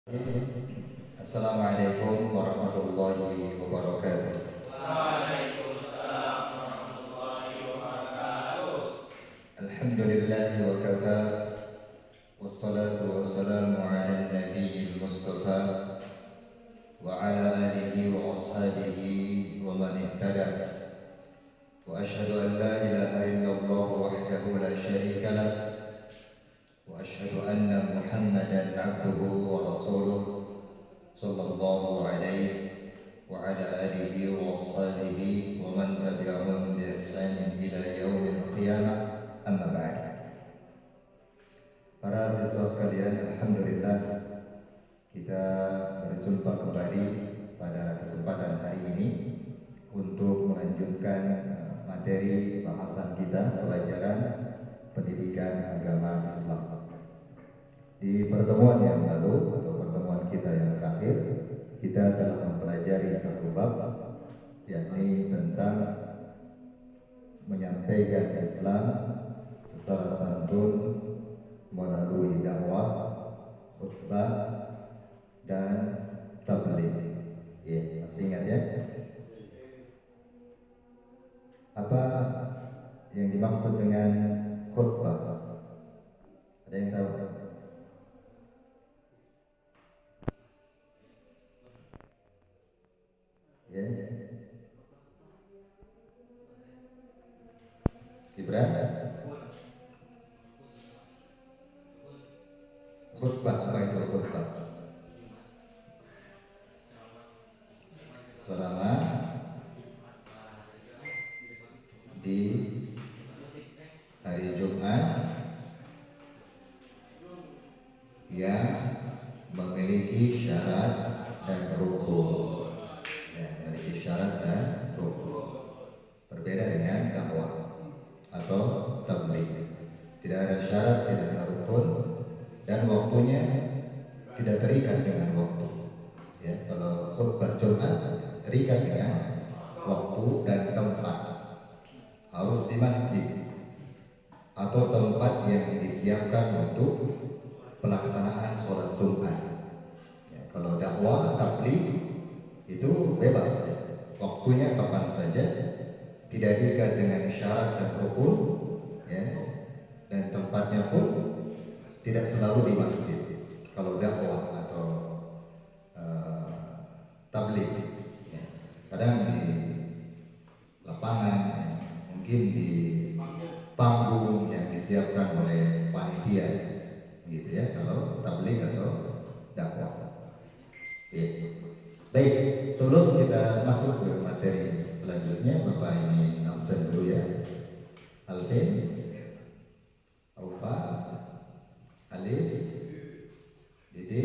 Assalamualaikum warahmatullahi wabarakatuh. Waalaikumsalam warahmatullahi wabarakatuh. Alhamdulillahi wa kafa, wassalatu wassalamu ala nabiyil mustafa wa ala alihi wa ashabihi wa man ihtada. Wa ashhadu an la ilaha illallah wahdahu la syarika lah wa ashhadu anna Muhammadan abduhu wa rasuluh sallallahu alaihi wa ala alihi wa ashabihi wa man tabi'ahum bi ihsanin ila yaumil qiyamah. Amma ba'd. Para siswa sekalian, alhamdulillah kita berjumpa kembali pada kesempatan hari ini untuk melanjutkan materi bahasan kita, pelajaran pendidikan agama Islam. Di pertemuan yang lalu atau pertemuan kita yang terakhir, kita telah mempelajari satu bab, yakni tentang menyampaikan Islam secara santun melalui dakwah, khutbah, dan tabligh. Ya, masih ingat ya? Apa yang dimaksud dengan khutbah? Ada yang tahu? Ya. Gibran? Khutbah, apa itu khutbah? Ceramah di hari Jumat yang memiliki syarat dan rukun. Memiliki syarat dan rukun. Berbeda dengan dakwah atau tabligh. Tidak ada syarat, tidak ada rukun, dan waktunya tidak terikat dengan waktu. Ya, kalau khutbah Jumat terikat dengan waktu dan tempat. Harus di masjid atau tempat yang disiapkan untuk pelaksanaan sholat Jumat. Ya, kalau dakwah tabligh itu bebas, ya. Waktunya kapan saja, tidak terikat dengan syarat dan rukun, ya. Dan tempatnya pun tidak selalu di masjid. Kalau dakwah atau tabligh, ya. Kadang di lapangan, mungkin di panggung yang disiapkan oleh panitia, gitu ya. Kalau tabligh atau dakwah. Ya. Baik, sebelum kita masuk ke materi selanjutnya, Bapak ini absen dulu ya. Alvin, Aufa, Alif, Dede,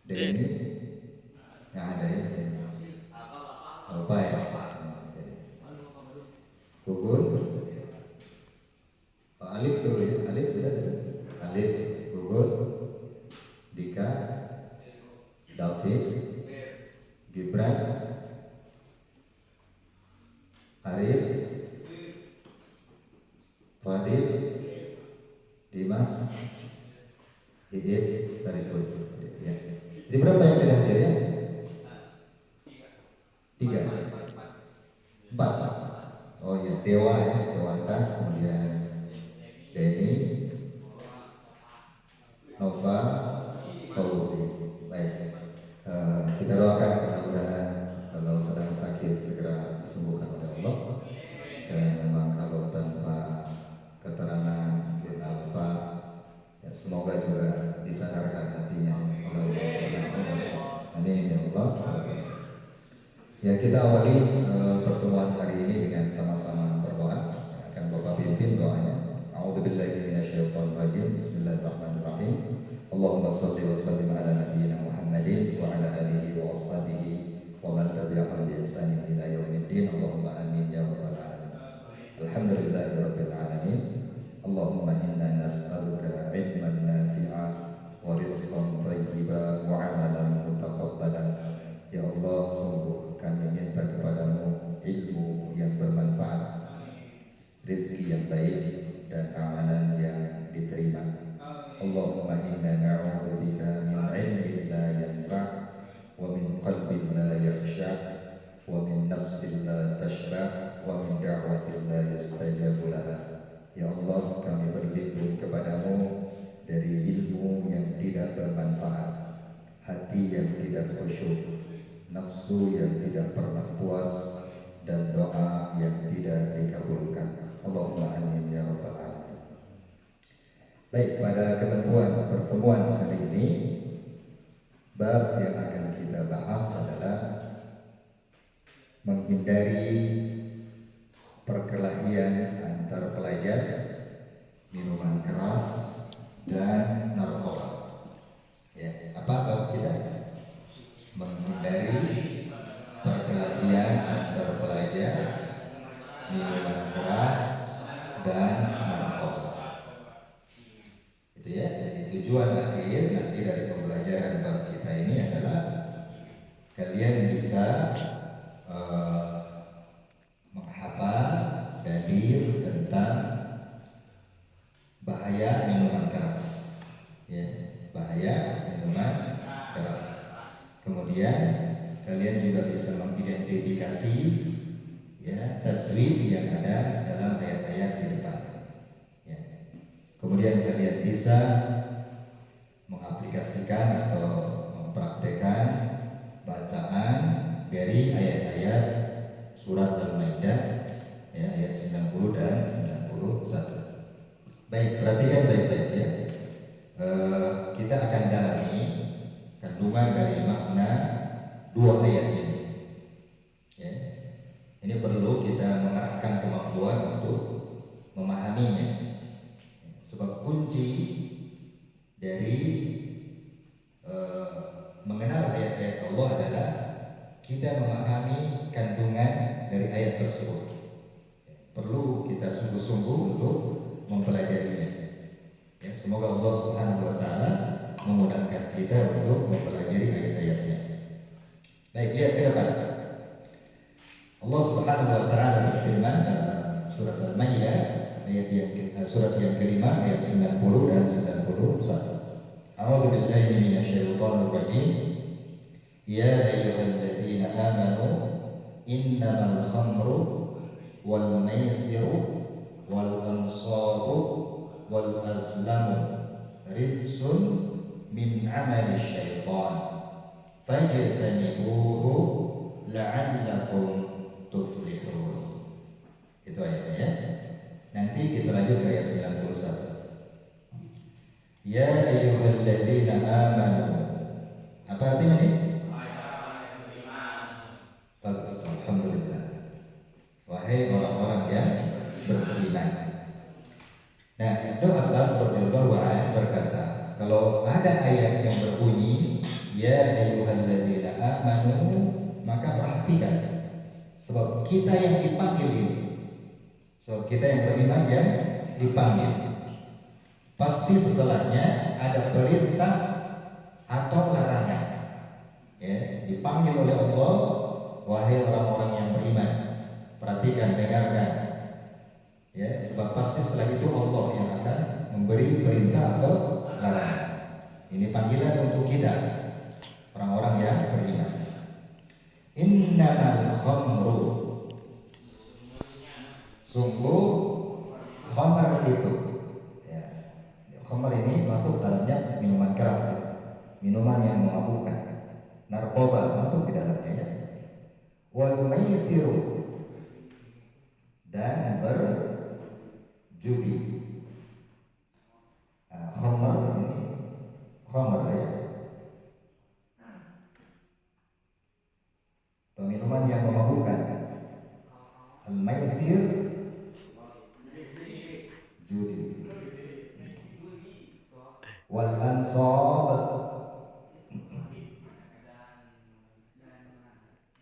Denny, nggak ada ya? Apa ya? Gugur, Alif dulu ya. Alif sudah. Alif, Gugur, Dika, David, Gibran, Arif, Fadil, Dimas, Ijib, Sariful. Ya. Jadi berapa yang tidak hadir ya? 3, 4. Oh ya, Dewa ya, Dewanta, kemudian Denny, Nova, Fauzi. Baik. Kita doakan mudah-mudahan kalau sedang sakit segera disembuhkan oleh Allah, dan memang kalau tanpa keterangan mungkin Alfa, ya semoga juga disadarkan hatinya oleh Allah Subhanahu wa Ta'ala. Amin ya Allah. Ya, kita awali pertemuan hari ini dengan sama-sama berdoa. Akan Bapak pimpin doanya. A'udzubillahi minasyaitonir rajim. Bismillahirrahmanirrahim. Allahumma shalli wa sallim ala nabiyyina Muhammadin wa ala alihi wa ashabihi wa man tabi'ahum bi ihsanin ila yaumiddin. Allahumma amin ya rabbal alamin. Alhamdulillahi rabbil alamin. Allahumma inna nas'aluka ilman nafi'a wa rizqan thayyiban wa amalan mutaqabbalan. Ya Allah, sungguh kami minta kepadamu ilmu yang bermanfaat, rezeki yang baik, dan amalan yang diterima. Allahumma inna na'udzubika min ilmin la yanfa' wa min qalbin la yakhsha' wa min nafsin la tashba' wa min da'watin la yustajabu laha. Ya Allah, kami berlindung kepadamu dari ilmu yang tidak bermanfaat, hati yang tidak khusyuk, nafsu yang tidak pernah puas, dan doa yang tidak dikabulkan. Allahumma amin ya rabbal alamin. Baik, pada pertemuan hari ini, bab yang akan kita bahas adalah menghindari perkelahian antar pelajar, minuman keras, dan narkoba. Ya, apa bab kita? Menghindari perkelahian antar pelajar, minuman keras, dan narkoba. Itu ya. Jadi tujuan akhir nanti dari pembelajaran bab kita ini adalah kalian bisa menghafal dalil tentang bahaya minuman keras, ya, bahaya minuman keras. Kemudian kalian juga bisa mengidentifikasi ya tajwid yang ada dalam ayat-ayat di depan. Ya. Kemudian kalian bisa mengaplikasikan atau mempraktekkan bacaan dari ayat-ayat surat Al-Maidah ya, ayat 90 dan 91. Baik, perhatikan baik-baik ya. Kita akan dalami kandungan dari makna dua ayat ini. Ya. Ini perlu kita mengerahkan kemampuan untuk memahaminya. Sebab kunci dari mengenal ayat-ayat Allah adalah kita memahami kandungan dari ayat tersebut. Perlu kita sungguh-sungguh untuk mempelajarinya. Ya, semoga Allah Subhanahu wa taala memudahkan kita untuk mempelajari ayat-ayatnya. Baik, lihat ke depan. Allah Subhanahu wa taala berfirman dalam surat Al-Maidah surat yang kelima ayat 90 dan 91. A'udzu billahi minasyaitonir rajim. Ya ayyuhalladzina amanu innamal khamru wal maisiru wal ansabu wal azlamu rijsun min amali syaitan fajtanibuhu la'allakum tuflihun. Itu ayatnya ya. Nanti kita lanjut ke ayat 91. Ya ayyuhalladzina amanu. Apa artinya nih? Bagus, alhamdulillah. Wahai orang-orang yang beriman. Nah, Ibnu Abbas radhiyallahu anhu berkata, kalau ada ayat yang berbunyi ya ayyuhalladzina amanu, maka perhatikan. Sebab kita yang dipanggil ini. Sebab kita yang beriman yang dipanggil. Pasti setelahnya ada perintah atau larangan. Ya, dipanggil oleh Allah, wahai orang-orang yang beriman. Perhatikan, dengarkan. Ya, sebab pasti setelah itu Allah yang akan memberi perintah atau larangan. Ini panggilan untuk kita, orang-orang yang beriman. Innamal khamru, sungguh khamr itu, ya, khamr ini masuk dalamnya minuman keras, minuman yang memabukkan, narkoba masuk di dalamnya ya. Wal maisiru, dan berjudi. Khamr ini khamr ya, atau minuman yang memabukkan. Al-maisir judi. Wal ansab,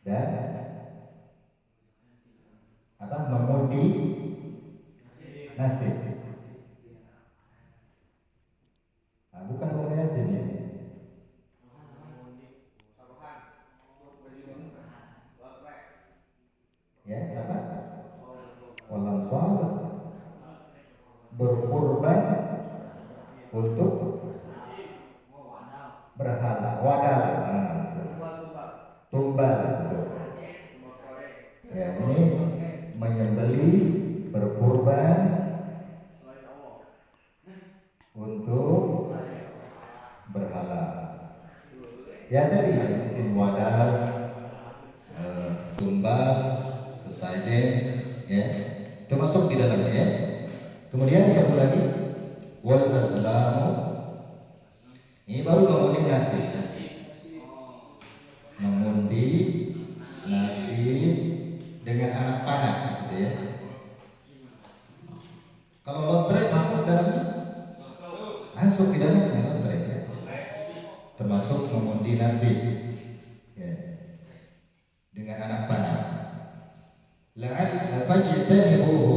dan apa? Mengundi nasib. Bukan mengundi nasib ya. Ya, apa? Wal ansab, berkorban untuk Ya tadi mungkin wadah, tumbal, sesajen, ya termasuk di dalamnya. Ya. Kemudian satu lagi wal azlamu, ini baru mengundi nasib, mengundi nasib dengan anak panah, gitu ya. Kalau lotre masuk dalamnya, masuk di dalamnya lotre, ya. Termasuk mengundi nasib, ya. Dengan anak panah. La'al fajtanibuhu,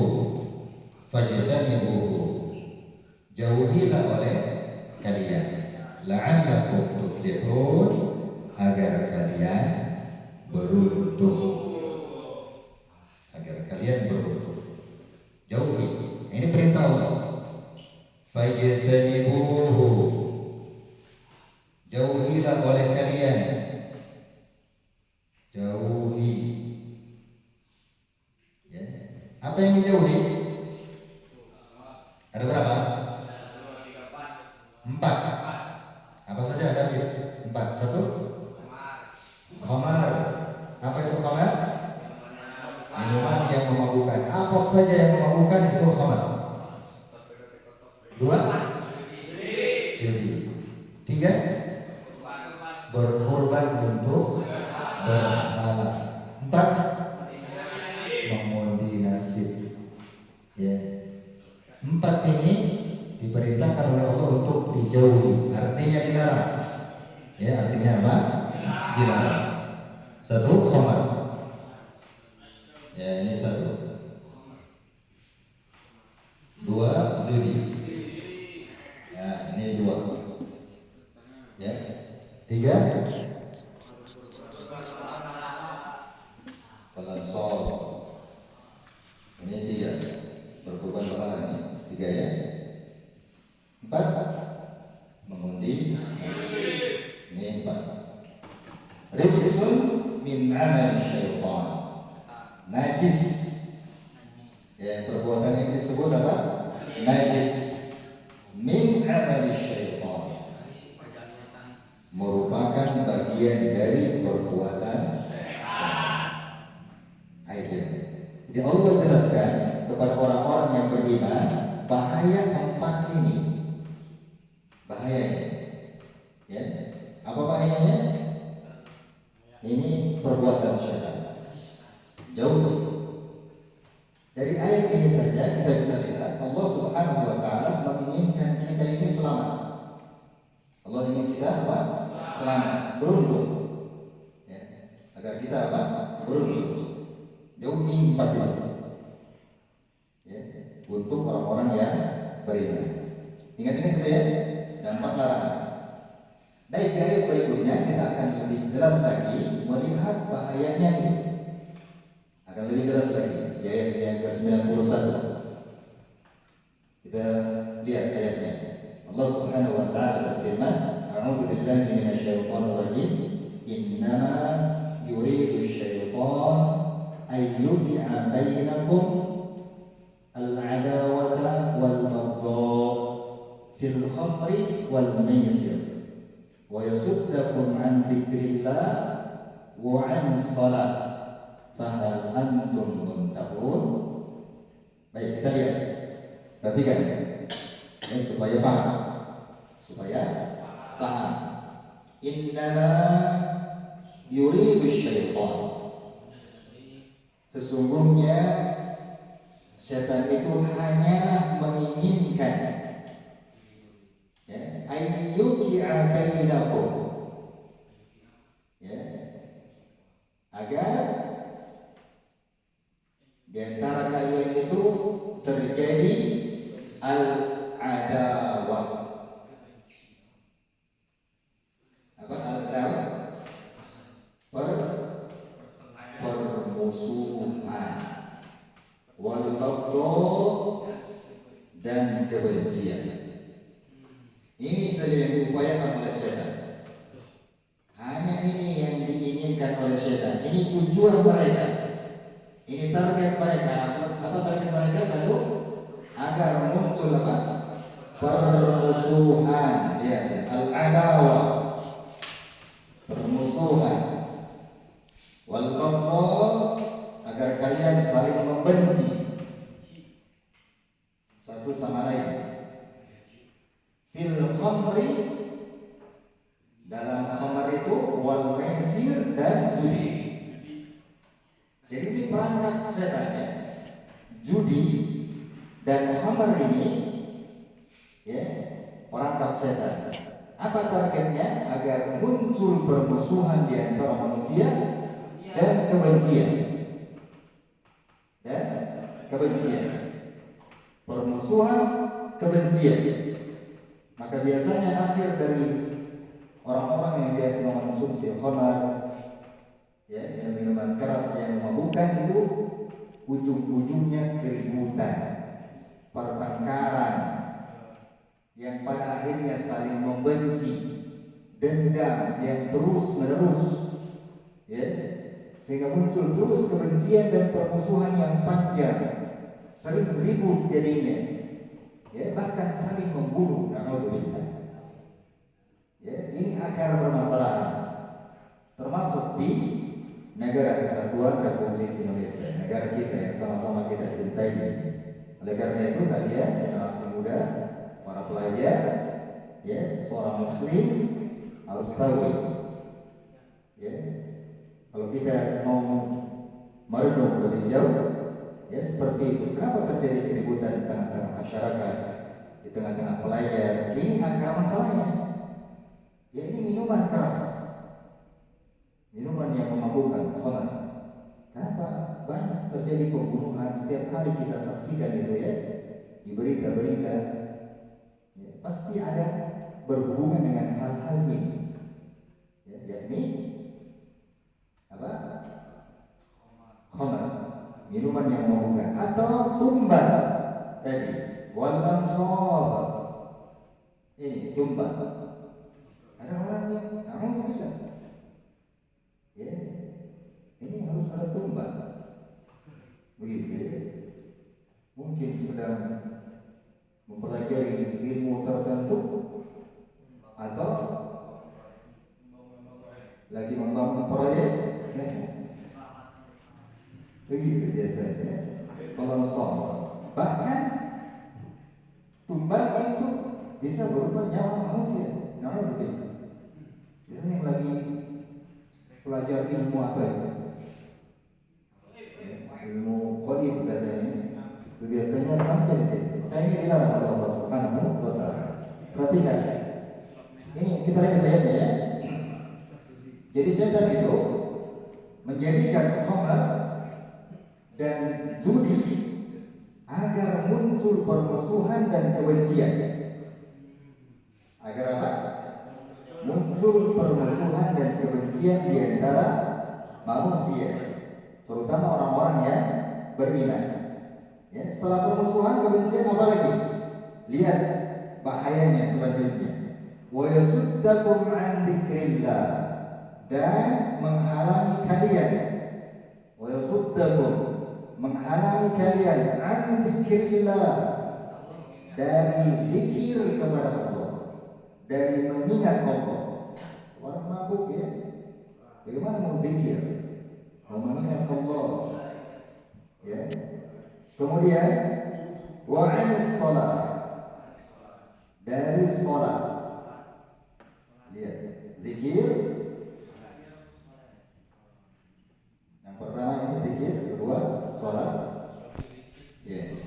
jauhilah oleh kalian, la'allakum tuflihun, agar kalian beruntung, jauhi. Ini perintah Allah. Fajtanibuhu, jauhilah oleh kalian, jauhi. Ya. Apa yang dijauhi? Ada berapa? 4. Apa saja ada? 4. 1. Khamar. Apa itu khamar? Minuman yang memabukkan. Apa saja yang memabukkan itu khamar. 2. Judi. 3. Berkorban untuk berhala. 4. Mengundi nasib. Ya. 4 ini diperintahkan oleh Allah untuk dijauhi. Artinya dilarang. Ya, artinya apa? Dilarang. 1. Khamar. Ya, ini 1. 2. Judi. Ya, ini 2. Ya. 3. Pelansol. Ini 3. Berkorban berhala ini 3 ya. 4. Mengundi. Ini 4. Rijsun min amal syaitan. Najis. Ya, perbuatan yang disebut apa? Najis. Min amal syaitan. Merupakan bagian dari perbuatan syaitan. Jadi Allah jelaskan kepada orang-orang yang beriman bahaya 4 ini. Bahayanya. Ya. Apa bahayanya? Ini perbuatan syaitan. Jauhi. Dari ayat ini saja kita bisa lihat Allah Subhanahu wa taala menginginkan kita ini selamat. Allah ingin kita apa? Selamat, beruntung. Ya. Agar kita apa? Beruntung. Jauhi 4 itu. Ya. Untuk orang-orang yang beriman. Ingat-ingat itu ya. Dan 4 larangan. Baik, di ayat berikutnya kita akan lebih jelas lagi melihat bahayanya ini. Akan lebih jelas lagi di ayat yang ke-91. Kita lihat ayatnya. Allah Subhanahu wa taala berfirman, "A'udzu billahi minasyaitonir rajim. Innama yuridu asy-syaitan ay yuqi'a bainakum al-'adawata wal baghdha fil khamri wal maisir wa yasuddakum 'an dzikrillah wa 'an shalah fahal antum muntahun." Baik, kita lihat. Perhatikan. Ini supaya paham. Innama yuridu syaitan. Sesungguhnya setan itu hanyalah menginginkan ayyuki'a bainakum, ya, agar di antara kalian itu terjadi al-adawah. Apa al-adawah? Permusuhan, wal baghdha, dan kebencian. Ini saja yang diupayakan oleh setan. Hanya ini yang diinginkan oleh setan. Ini tujuan mereka. Ini target mereka. Apa target mereka? 1, agar muncul apa? Permusuhan, ya, al-adawah, satu sama lain. Fil khamri, dalam khamr itu, wal maisir, dan judi. Jadi ini perangkap setan ya. Judi dan khamr ini ya, perangkap setan. Apa targetnya? Agar muncul permusuhan di antara manusia dan kebencian. Dan kebencian. Permusuhan, kebencian. Maka biasanya akhir dari orang-orang yang biasa mengonsumsi khamar, ya, minuman keras yang memabukkan itu, ujung-ujungnya keributan, pertengkaran, yang pada akhirnya saling membenci, dendam yang terus menerus, ya, sehingga muncul terus kebencian dan permusuhan yang panjang, sering ribut jadinya, ya, bahkan saling membunuh. Na'udzubillah. Ya, ini akar permasalahan, termasuk di negara kesatuan Republik Indonesia, negara kita yang sama-sama kita cintai ini. Oleh karena itu kalian generasi muda, para pelajar, ya, seorang muslim harus tahu ini. Ya, kalau kita mau merenung lebih jauh, ya, seperti itu. Kenapa terjadi keributan di tengah-tengah masyarakat, di tengah-tengah pelajar? Ini akar masalahnya. Ya, ini minuman keras, minuman yang memabukkan, khamar. Kenapa banyak terjadi pembunuhan setiap hari kita saksikan itu ya, di berita-berita, ya, pasti ada berhubungan dengan hal-hal ini, ya, yakni apa? Khamar, minuman yang memabukkan, atau tumbal tadi, wal ansab. Ini tumbal. Ada orang yang alhamdulillah, ya, ini harus ada tumbal, begitu ya. Mungkin sedang mempelajari ilmu tertentu atau lagi membangun proyek, ya. Begitu biasanya pelonsor. Bahkan tumbal itu bisa berubah nyawa manusia. Alhamdulillah. Biasanya yang lagi belajar ilmu apa itu? Ilmu qaib katanya. Itu biasanya sampai di situ. Nah, ini dilarang oleh Allah Subhanahu wa Ta'ala. Perhatikan. Ini kita lihat ayatnya ya. Jadi setan itu menjadikan khamar dan judi agar muncul permusuhan dan kebencian. Agar apa? Muncul permusuhan dan kebencian di antara manusia, terutama orang-orang yang beriman. Ya, setelah permusuhan, kebencian, apa lagi? Lihat bahayanya selanjutnya. Wa yasuddakum an dzikrillah, dan menghalangi kalian. Wa yasuddakum, menghalangi kalian an dzikrillah, dari zikir kepada Allah, dari mengingat Allah. Orang mabuk ya, bagaimana mau zikir, mau mengingat Allah, ya. Kemudian wa 'anis shalah, dari shalat. Lihat, zikir yang pertama ini zikir, kedua shalat, ya.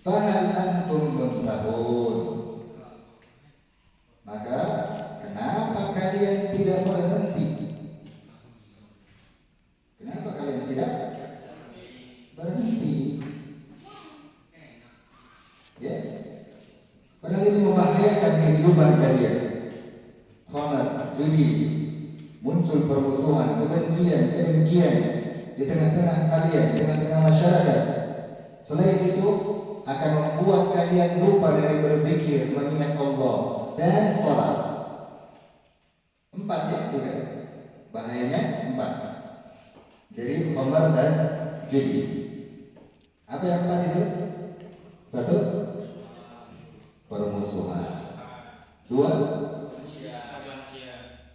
Fahal antum muntahun, maka kenapa kalian tidak berhenti? Kenapa kalian tidak berhenti? Ya, padahal ini membahayakan kehidupan kalian. Khamar, judi, muncul permusuhan, kebencian, kedengkian di tengah-tengah kalian, di tengah-tengah masyarakat. Selain itu akan membuat kalian lupa dari berzikir, mengingat Allah dan sholat. 4 ya, juga bahayanya 4. Jadi khamar dan judi. Apa yang 4 itu? 1, permusuhan. 2,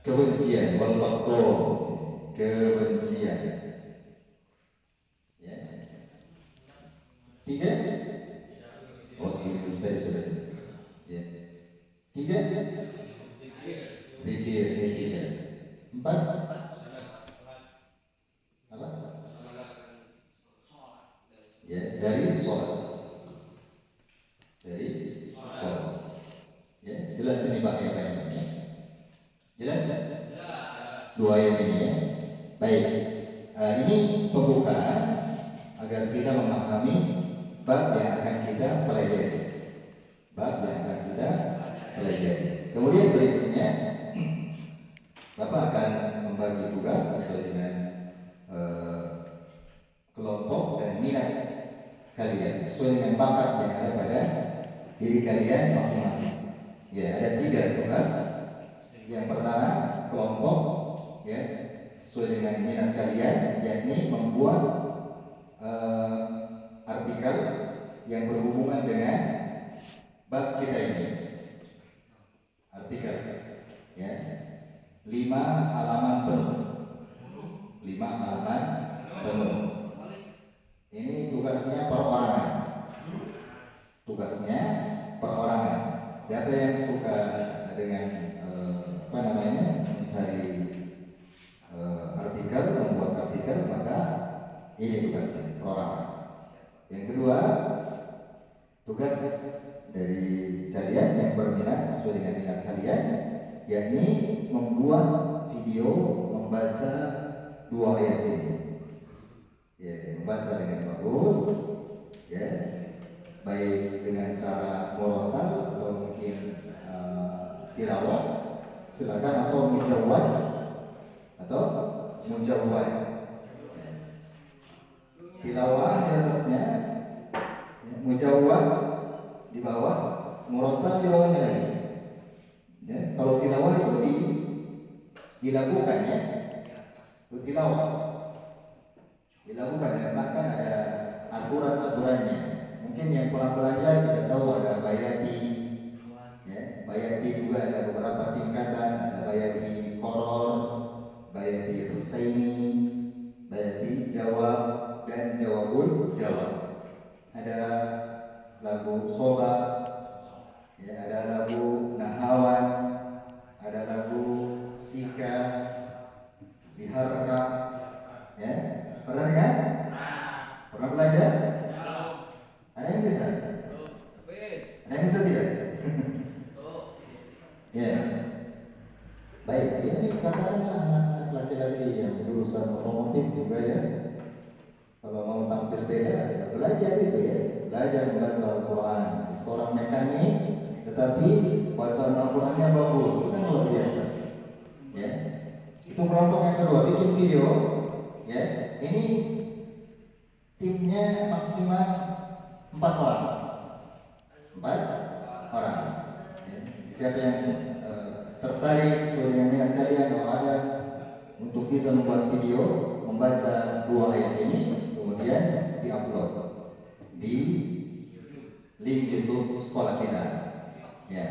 kebencian, wal baghdha, kebencian. Ya. 3, oh, Jelas ini bahaya-bahayanya. Jelas ya? Dua ayat ini ya. Baik. Ini pembukaan agar kita memahami bab yang akan kita pelajari. Bab yang akan kita pelajari. Kemudian berikutnya Bapak akan membagi tugas sesuai dengan kelompok dan minat kalian, sesuai dengan bakat yang ada pada diri kalian masing-masing. Ya, ada 3 tugas. Yang pertama, kelompok, ya, sesuai dengan minat kalian, yakni membuat artikel yang berhubungan dengan bab kita ini. Artikel, ya, 5 halaman penuh. 5 halaman penuh. Ini tugasnya perorangan. Tugasnya perorangan. Siapa yang suka dengan mencari artikel, membuat artikel, maka ini tugasnya perorangan. Yang kedua, tugas dari kalian yang berminat sesuai dengan minat kalian, yakni membuat video membaca 2 ayat ini. Ya, membaca dengan bagus, ya, baik dengan cara murotal atau mungkin tilawah, silakan, atau mujawwad ya. Tilawah di atasnya, ya, mujawwad di bawah, murotal di bawahnya lagi. Ya, kalau tilawah itu dilakukan, ya, itu tilawah dilakukan, ya, bahkan ada aturan-aturannya. Mungkin yang pernah belajar kita tahu ada bayati, ya, bayati juga ada beberapa tingkatan, ada bayati koror, bayati husaini, bayati jawab, dan jawabul jawab. Ada lagu soba, ya, ada lagu nahawan, ada lagu sika, siharka, ya. Pernah ya? Pernah belajar? Ada yang bisa? Ada yang bisa tidak? Ya. Baik, ini katakanlah anak-anak laki-laki yang jurusan otomotif juga, ya. Kalau mau tampil beda, ya belajar itu, ya. Belajar membaca Al-Quran. Seorang mekanik, tetapi bacaan Al-Qurannya bagus, itu kan luar biasa. Ya. Itu kelompok yang kedua, bikin video. Ya, ini timnya maksimal 4 orang. 4 orang. Ya. Siapa yang tertarik sesuai dengan minat kalian, kalau ada, untuk bisa membuat video membaca 2 ayat ini, kemudian diupload di link YouTube sekolah kita. Ya.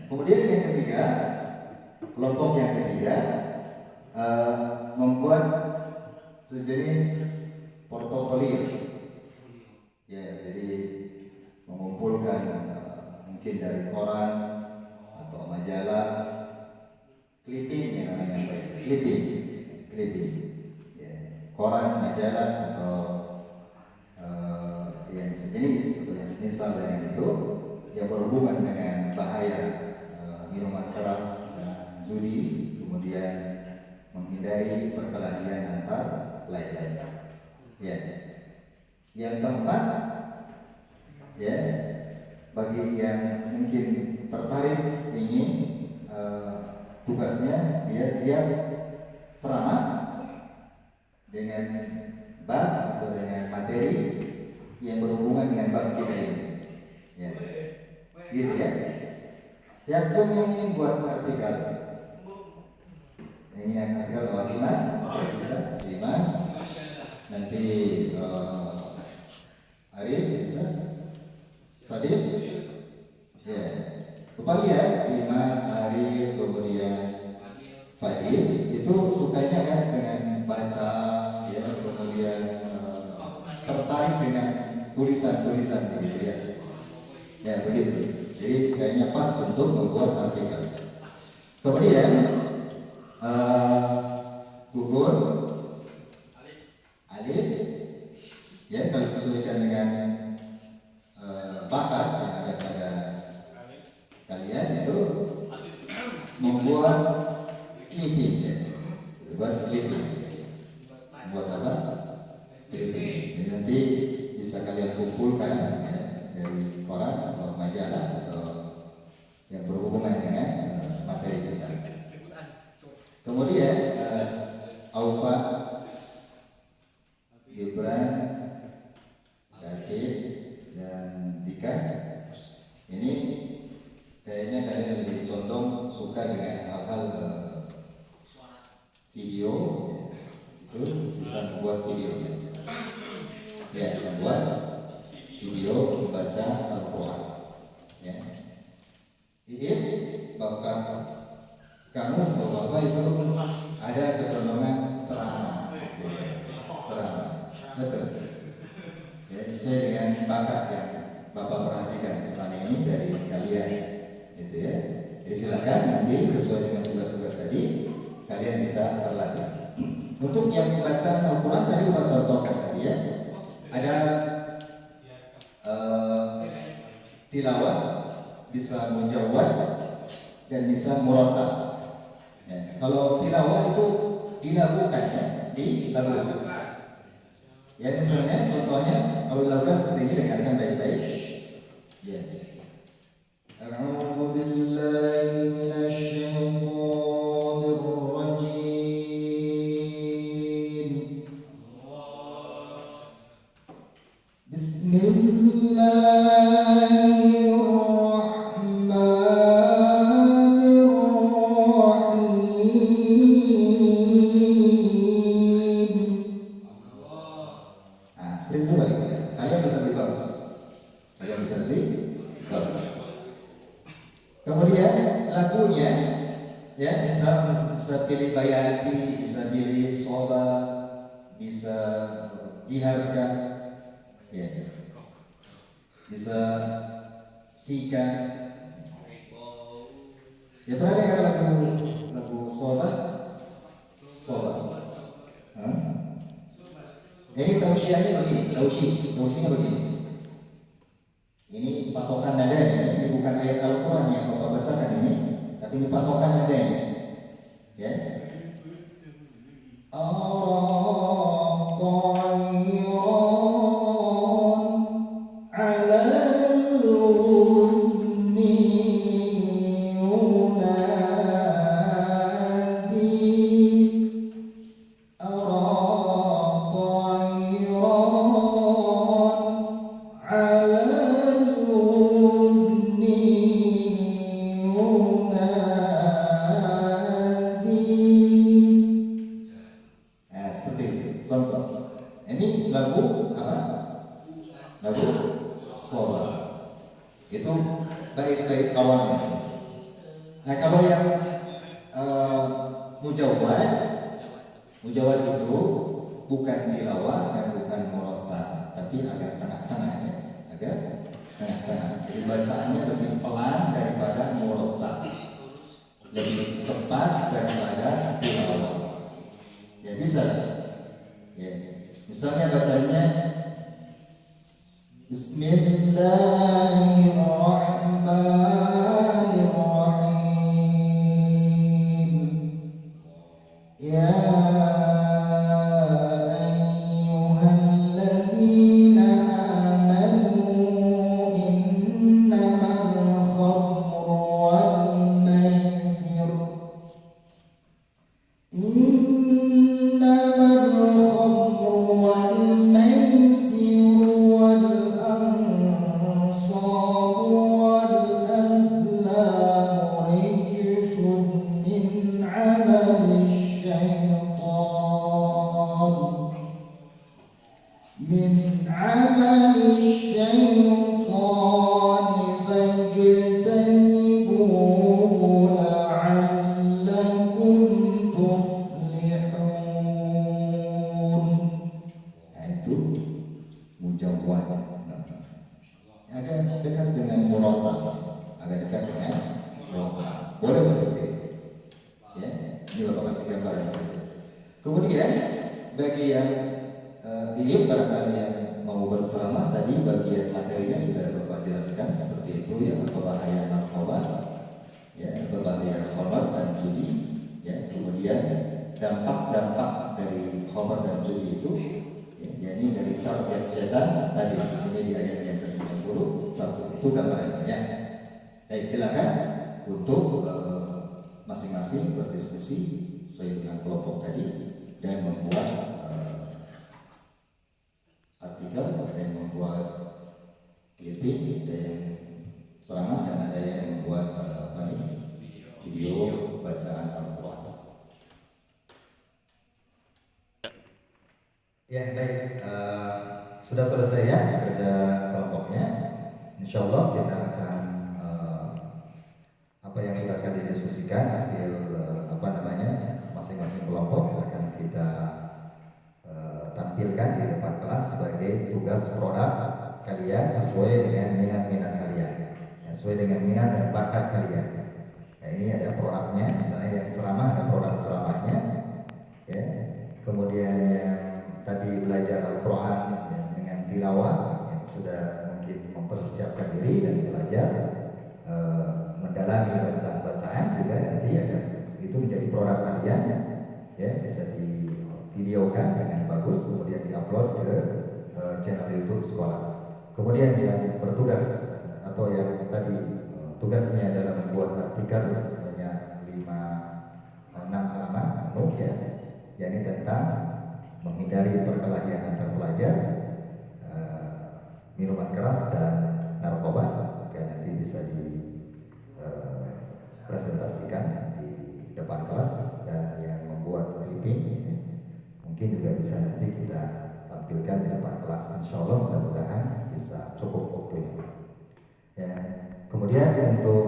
Kemudian yang ketiga, kelompok yang ketiga, membuat sejenis portofolio, ya, jadi mengumpulkan mungkin dari koran atau majalah, clipping, ya, namanya clipping, ya, koran, majalah, atau yang sejenis atau yang semisal dengan itu, yang berhubungan dengan bahaya minuman keras dan judi, kemudian menghindari perkelahian antar lain-lain. Ya. Yang keempat, ya, bagi yang mungkin tertarik ingin tugasnya dia siap ceramah dengan bab atau dengan materi yang berhubungan dengan bab kita ini. Ya. Gitu, ya. Siap ini buat artikel. Ini yang artikel Dimas, bisa Dimas. Nanti Arif bisa, Fadil, ya, lupa ya, Dimas, Arif, kemudian Fadil itu sukanya kan dengan baca, ya, kemudian tertarik dengan tulisan-tulisan begitu, ya, ya begitu. Jadi kayaknya pas untuk membuat artikel. Kemudian gugur, Alif, ya, kalau disesuaikan dengan bakat yang ada pada kalian itu buat clipping ya, buat clipping. Buat apa? Clipping. Jadi nanti bisa kalian kumpulkan ya, dari koran atau majalah atau yang berhubungan dengan materi kita. Kemudian Aufa, Gibran, David, dan Dika, ini kayaknya kalian lebih condong suka dengan hal-hal video, itu bisa membuat video ya, membuat video membaca Al-Quran ya. Iin, bahkan kamu sama Bapak itu ada kecondongan ceramah, betul ya, sesuai dengan bakat yang Bapak perhatikan selama ini dari kalian gitu ya. Jadi silakan nanti sesuai dengan tugas-tugas tadi kalian bisa berlatih. Untuk yang membaca Al-Quran tadi Bapak contohkan tadi ya, ada tilawah, bisa mujawwad dan bisa murattal ya. Kalau tilawah itu dilakukan ya, dilakukan ya, misalnya contohnya kalau dilakukan seperti ini, dengarkan baik-baik ya. A'udzu billahi minasyaitonir rajim. Kemudian lagunya ya, bisa pilih bayati, bisa pilih soba, bisa jiharkan ya, bisa sika ya. Pernah dengar lagu soba? Ini tausiahnya begini, tausiahnya begini. Ini patokan nadanya, ini bukan ayat Al-Quran yang Bapak bacakan ini, tapi ini patokan nadanya ya. Itu bait-bait awalnya. Nah kalau yang mujawwad itu bukan tilawah dan bukan murattal, tapi agak tengah-tengah ya, agak tengah-tengah. Jadi bacaannya lebih pelan daripada murattal, lebih cepat daripada tilawah. Ya bisa ya. Misalnya bacanya Bismillahirrahmanirrahim. Ya ayyuhalladzina amanu innamal khamru wal maisir min amali syaitan fajtanibuhu la'allakum tuflihun. Nah itu mujawwad, agak dekat dengan murattal, boleh seperti itu ya. Ini Bapak kasih gambaran saja. Kemudian bagi yang barangkali yang mau berceramah tadi, bagian materinya sudah Bapak jelaskan seperti itu ya, berbahaya narkoba ya, berbahaya khamar dan judi. setan tadi ini di ayat yang ke-91 itu gambarannya. Silakan untuk masing-masing berdiskusi sesuai dengan kelompok tadi dan membuat artikel, ada yang membuat clipping, ada yang ceramah, dan ada yang membuat video bacaan Al-Quran. Ya baik, sudah selesai ya kerja kelompoknya. Insya Allah kita akan apa yang sudah kali diskusikan hasil masing-masing kelompok akan kita tampilkan di depan kelas sebagai tugas produk kalian sesuai dengan minat-minat kalian, ya, sesuai dengan minat dan bakat kalian. Nah, ini ada produknya, misalnya yang ceramah ada produk ceramahnya, ya. Kemudian yang tadi belajar Al-Quran ya, dengan tilawah yang sudah mungkin mempersiapkan diri dan belajar mendalami bacaan-bacaan juga nanti ada itu menjadi produk kalian, ya, bisa divideokan dengan bagus kemudian diupload ke channel YouTube sekolah. Kemudian yang bertugas atau yang tadi tugasnya adalah membuat artikel sebanyak 6 halaman penuh, ya, yakni tentang menghindari perkelahian antar pelajar, minuman keras dan narkoba. Oke, nanti bisa dipresentasikan di depan kelas, dan yang membuat clipping ya, mungkin juga bisa nanti kita tampilkan di depan kelas. Insya Allah mudah-mudahan bisa cukup waktunya. Ya, kemudian untuk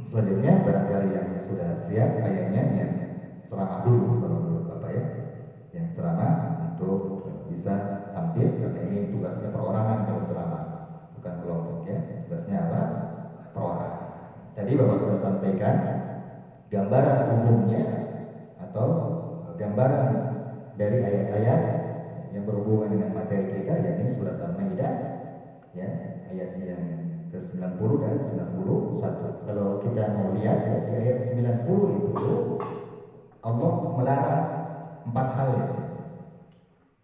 selanjutnya barangkali yang sudah siap kayaknya yang ceramah dulu kalau menurut Bapak ya, yang ceramah untuk bisa tampil karena ini tugasnya perorangan kalau ceramah, bukan kelompok ya, tugasnya apa? Perorangan. Tadi Bapak sudah sampaikan gambaran umumnya atau gambaran dari ayat-ayat yang berhubungan dengan materi kita, yakni surat Al-Maidah, ya, ayat yang ke-90 dan 91. Kalau kita mau lihat ya, di ayat 90 itu Allah melarang 4 hal ya.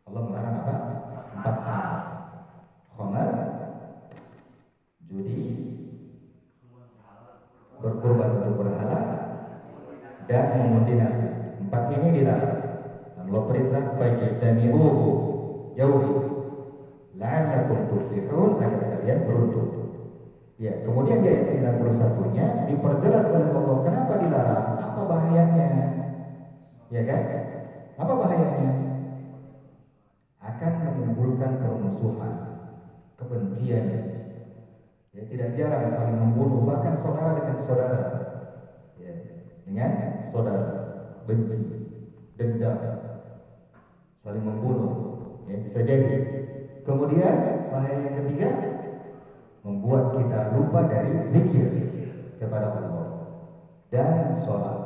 Allah melarang apa? 4 hal. Khamar, judi, berkorban untuk berhala, dan mengundi nasi. 4 ini dilarang. Allah perintah fajtanibuhu, jauhi, la'allakum tuflihun, agar kalian beruntung. Ya, kemudian di ayat 91-nya diperjelas oleh Allah kenapa dilarang, apa bahayanya. Ya kan? Apa bahayanya? Akan menimbulkan permusuhan, kebencian. Ya, tidak jarang saling membunuh, bahkan saudara dengan saudara. Ya, dengan saudara, benci, dendam, saling membunuh. Ya, bisa jadi. Kemudian bahaya yang ketiga, membuat kita lupa dari zikir kepada Allah dan sholat.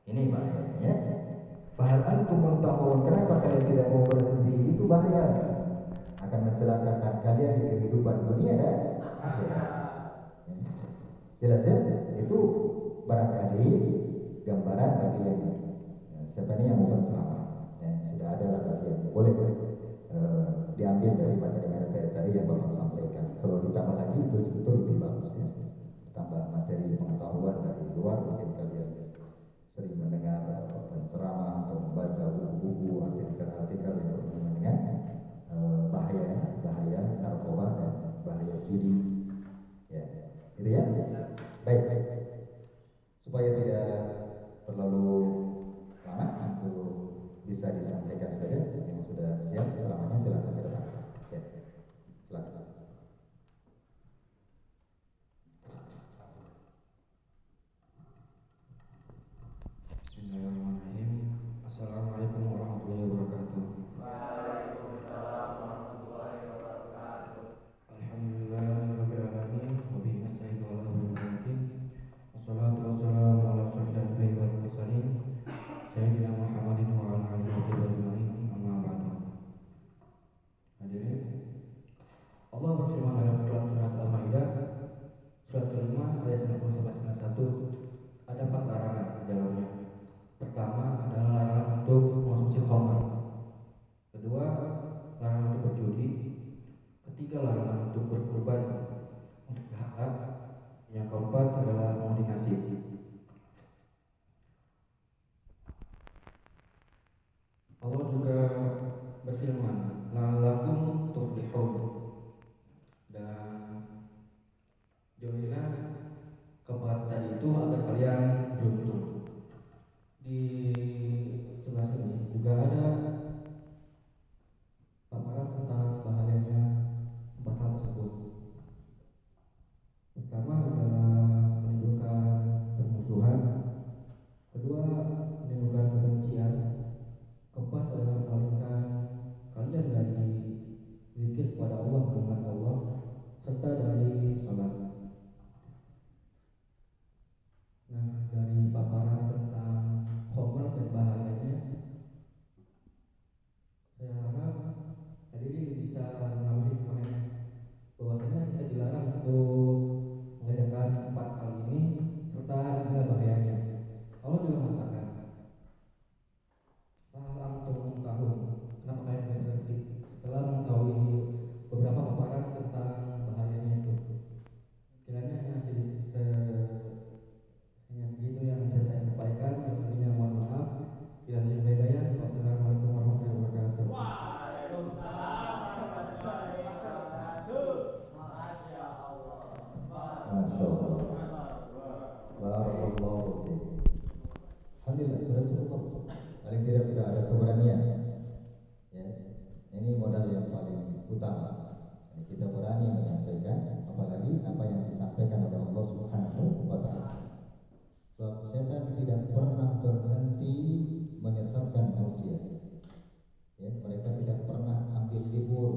Ini bahayanya. Fahal antum muntahun, kenapa kalian tidak mau berhenti? Itu bahaya, akan mencelakakan kalian di kehidupan dunia dan akhirat. Jelas ya? Itu barangkali gambaran bagi yang siapa ini yang mau berceramah. Ya, sudah ada lah bagian boleh diambil dari materi-materi tadi yang Bapak sampaikan. Kalau ditambah lagi itu lebih bagus ya. Tambah materi pengetahuan dari luar, mungkin kalian sering mendengar penceramah atau membaca buku-buku, artikel-artikel yang berhubungan dengan bahaya narkoba dan bahaya judi. Ya, itu ya. Baik. Supaya tidak terlalu lama untuk bisa disampaikan saja yang sudah siap ceramahnya, silakan ke depan. Ya, silakan. Bismillahirrahmanirrahim. Assalamualaikum warahmatullahi wabarakatuh. Waalaikumsalam warahmatullahi wabarakatuh. Alhamdulillahirabbil alamin wa bihi nasta'inu ala umuri din. Wassalatu wassalamu ala asyrofil Jauhilah keempat tadi itu agar kalian beruntung. Di sebelah sini juga ada paparan tentang bahayanya empat hal tersebut. Pertama adalah menimbulkan permusuhan, kedua menimbulkan kebencian, keempat adalah memalingkan kalian dari zikir kepada Allah, mengingat Allah, serta dari salat. Nah, dari paparan tentang khamar dan bahayanya, saya harap hadirin bisa mengambil hikmahnya, bahwasanya kita dilarang untuk mengerjakan empat hal ini serta ada bahayanya. Allah juga mengatakan, "Fahal antum tahu kenapa kalian tidak mengerti?" Setelah mengetahui beberapa paparan tentang bahayanya itu, kiranya hanya segitu yang bisa saya sampaikan. Yang lebihnya mohon maaf. Bila ada hidayah. Wassalamualaikum warahmatullahi wabarakatuh. Waalaikumsalam warahmatullahi wabarakatuh. Masya Allah. Masya Allah. Barakallahu fiik. Alhamdulillah sudah cukup. Paling tidak sudah ada keberanian. Ya, ini modal yang paling utama. Jadi kita berani menyampaikan, apalagi apa yang disampaikan oleh Allah Subhanahu wa Ta'ala. Sebab setan tidak pernah berhenti menyesatkan manusia. Ya, mereka tidak pernah ambil libur.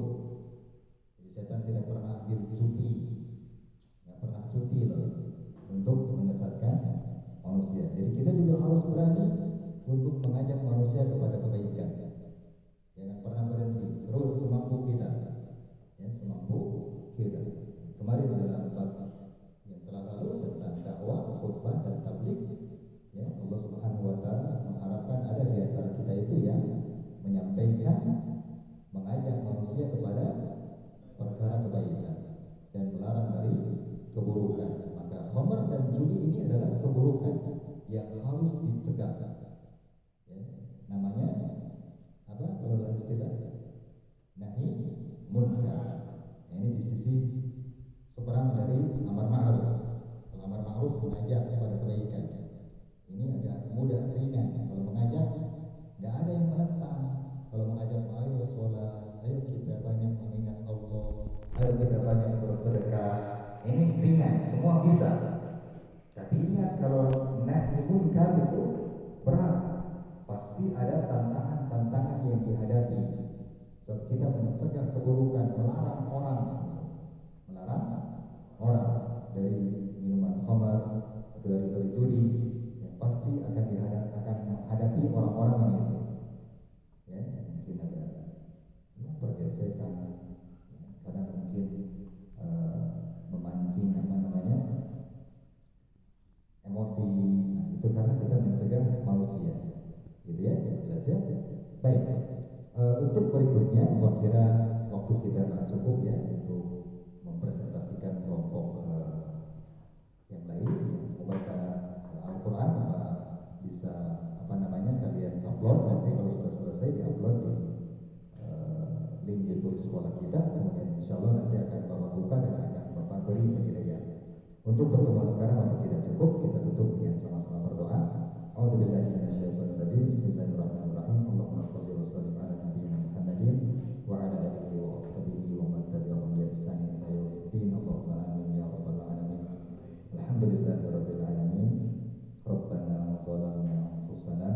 Jadi setan tidak pernah ambil cuti, nggak pernah cuti loh untuk menyesatkan manusia. Jadi kita juga harus berani untuk mengajak manusia kepada kebaikan. Jangan pernah berhenti, terus semampu kita. Ya, semampu kita. Kemarin adalah bab yang telah lalu tentang dakwah, khutbah dan tabligh. Ya, Allah Subhanahu wa Ta'ala mengharapkan ada di antara kita itu yang menyampaikan, mengajak manusia kepada perkara kebaikan dan melarang dari keburukan. Maka khamar dan judi ini adalah keburukan yang harus dicegah. Ya, namanya apa kalau dalam istilah? Nahi munkar. Nah, ini di sisi seberang dari amar ma'ruf. Kalau amar ma'ruf mengajak kepada kebaikan, ini agak mudah, ringan. Kalau mengajak, nggak ada yang menentang. Kalau mengajak, ayo sholat, ayo kita banyak mengingat Allah, ayo kita banyak bersedekah, ini ringan, semua bisa. Tapi ingat, kalau nahi munkar itu berat. Pasti ada tantangan-tantangan yang dihadapi. Sebab kita mencegah keburukan, melarang orang dari minuman khamar atau dari berjudi, yang pasti akan menghadapi orang-orang yang itu. Ya, mungkin ada pergesekan, ya, kadang mungkin memancing emosi. Nah, itu karena kita mencegah manusia, gitu ya, jelas ya. Baik, untuk berikutnya, kira waktu kita nggak cukup ya untuk mempresentasikan kelompok yang lain yang membaca Al-Quran. Bisa kalian upload nanti kalau sudah selesai, diupload di link YouTube sekolah kita. Kemudian insya Allah nanti akan Bapak buka dan akan Bapak beri penilaian. Untuk pertemuan sekarang waktu tidak cukup, kita tutup dengan sama-sama berdoa. A'udzubillahi minasyaitonirrajim. Bismillahirrahmanirrahim. Allahumma shalli wa sallim ala nabiyyina Muhammadin wa ala alihi wa ashabihi wa man tabi'ahum bi ihsan ila yaumiddin. Allahumma amin ya rabbal alamin. Alhamdulillahirabbil alamin. Rabbana zalamna anfusana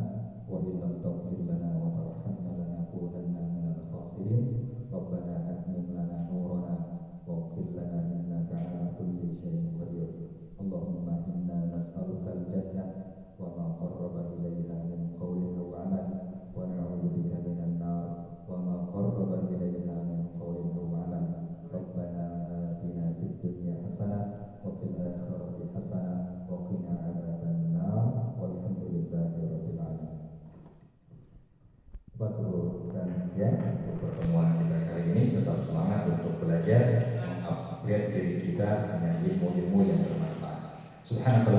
wa in lam taghfir lana wa tarhamna lanakunanna minal khasirin. Rabbana atmim lana nurana waghfir lana innaka ala kulli syai'in qadir. Allahumma inna nas'aluka al-jannah wa ma qarraba ilayha min qawlin aw amal wa na'udzu bika minan nar wa ma qarraba ilayha min qawlin aw amal. Rabbana atina fid dunya hasanah wa fil akhirati hasanah wa qina adzaban nar. Walhamdulillahi rabbil alamin. Batul dan sekian untuk pertemuan kita kali ini. Tetap semangat untuk belajar, mengupgrade diri kita dengan ilmu-ilmu yang bermanfaat. Subhanallah.